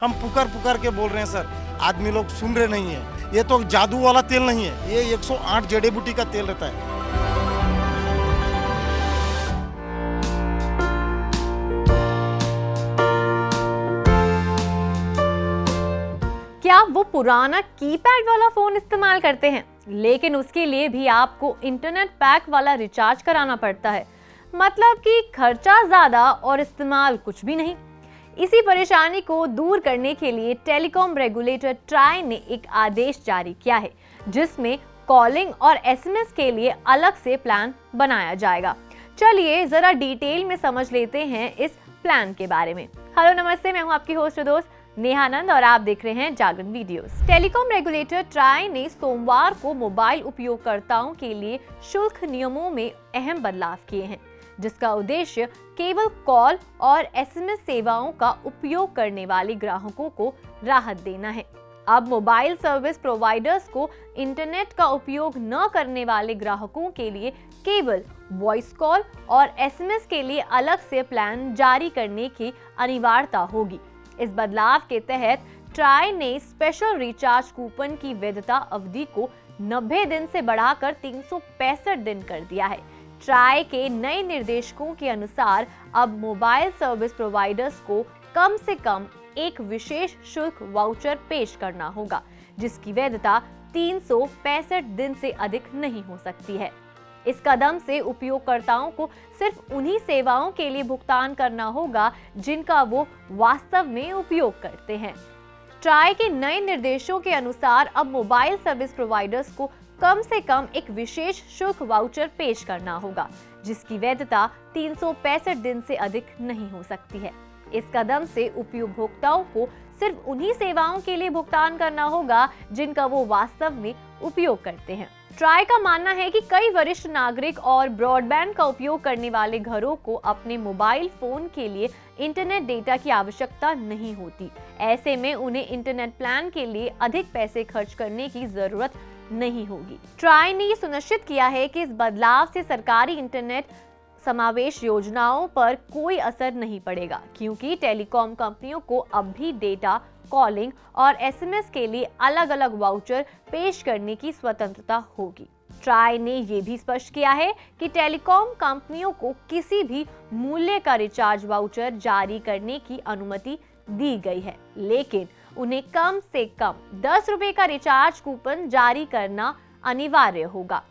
हम पुकार पुकार के बोल रहे हैं सर, आदमी लोग सुन रहे नहीं है। ये तो जादू वाला तेल नहीं है, ये 108 जड़ी बूटी का तेल रहता है। क्या वो पुराना कीपैड वाला फोन इस्तेमाल करते हैं, लेकिन उसके लिए भी आपको इंटरनेट पैक वाला रिचार्ज कराना पड़ता है। मतलब कि खर्चा ज्यादा और इस्तेमाल कुछ भी नहीं। इसी परेशानी को दूर करने के लिए टेलीकॉम रेगुलेटर ट्राई ने एक आदेश जारी किया है, जिसमें कॉलिंग और एसएमएस के लिए अलग से प्लान बनाया जाएगा। चलिए जरा डिटेल में समझ लेते हैं इस प्लान के बारे में। हेलो नमस्ते, मैं हूं आपकी होस्ट दोस्त नेहा आनंद और आप देख रहे हैं जागरण वीडियोस। टेलीकॉम रेगुलेटर ट्राई ने सोमवार को मोबाइल उपयोगकर्ताओं के लिए शुल्क नियमों में अहम बदलाव किए हैं, जिसका उद्देश्य केवल कॉल और एसएमएस सेवाओं का उपयोग करने वाले ग्राहकों को राहत देना है। अब मोबाइल सर्विस प्रोवाइडर्स को इंटरनेट का उपयोग न करने वाले ग्राहकों के लिए केवल वॉइस कॉल और एसएमएस के लिए अलग से प्लान जारी करने की अनिवार्यता होगी। इस बदलाव के तहत ट्राई ने स्पेशल रिचार्ज कूपन की वैधता अवधि को 90 दिन से बढ़ाकर 365 दिन कर दिया है। ट्राई के नए निर्देशों के अनुसार अब मोबाइल सर्विस प्रोवाइडर्स को कम से कम एक विशेष शुल्क वाउचर पेश करना होगा, जिसकी वैधता 365 दिन से अधिक नहीं हो सकती है। इस कदम से उपयोगकर्ताओं को सिर्फ उन्हीं सेवाओं के लिए भुगतान करना होगा जिनका वो वास्तव में उपयोग करते हैं। ट्राई के नए निर्देशों के अनुसार अब मोबाइल सर्विस प्रोवाइडर्स को कम से कम एक विशेष शुल्क वाउचर पेश करना होगा, जिसकी वैधता 365 दिन से अधिक नहीं हो सकती है। इस कदम से उपभोक्ताओं को सिर्फ उन्हीं सेवाओं के लिए भुगतान करना होगा जिनका वो वास्तव में उपयोग करते हैं। ट्राई का मानना है कि कई वरिष्ठ नागरिक और ब्रॉडबैंड का उपयोग करने वाले घरों को अपने मोबाइल फोन के लिए इंटरनेट डेटा की आवश्यकता नहीं होती। ऐसे में उन्हें इंटरनेट प्लान के लिए अधिक पैसे खर्च करने की जरूरत नहीं होगी। ट्राई ने ये सुनिश्चित किया है कि इस बदलाव से सरकारी इंटरनेट समावेश योजनाओं पर कोई असर नहीं पड़ेगा, क्योंकि टेलीकॉम कंपनियों को अब भी डेटा, कॉलिंग और एसएमएस के लिए अलग अलग वाउचर पेश करने की स्वतंत्रता होगी। ट्राई ने यह भी स्पष्ट किया है कि टेलीकॉम कंपनियों को किसी भी मूल्य का रिचार्ज वाउचर जारी करने की अनुमति दी गई है, लेकिन उन्हें कम से कम 10 रुपए का रिचार्ज कूपन जारी करना अनिवार्य होगा।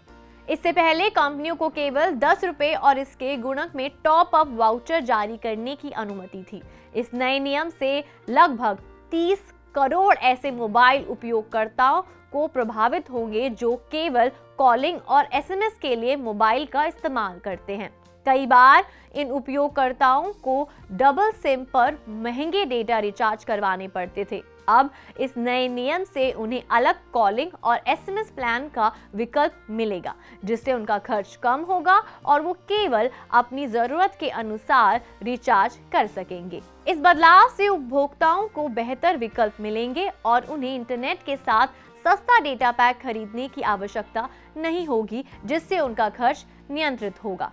इससे पहले कंपनियों को केवल 10 रुपए और इसके गुणक में टॉप अप वाउचर जारी करने की अनुमति थी। इस नए नियम से लगभग 30 करोड़ ऐसे मोबाइल उपयोगकर्ताओं को प्रभावित होंगे जो केवल कॉलिंग और एसएमएस के लिए मोबाइल का इस्तेमाल करते हैं। कई बार इन उपयोगकर्ताओं को डबल सिम पर महंगे डेटा रिचार्ज करवाने पड़ते थे। अब इस नए नियम से उन्हें अलग कॉलिंग और एसएमएस प्लान का विकल्प मिलेगा, जिससे उनका खर्च कम होगा और वो केवल अपनी जरूरत के अनुसार रिचार्ज कर सकेंगे। इस बदलाव से उपभोक्ताओं को बेहतर विकल्प मिलेंगे और उन्हें इंटरनेट के साथ सस्ता डेटा पैक खरीदने की आवश्यकता नहीं होगी, जिससे उनका खर्च नियंत्रित होगा।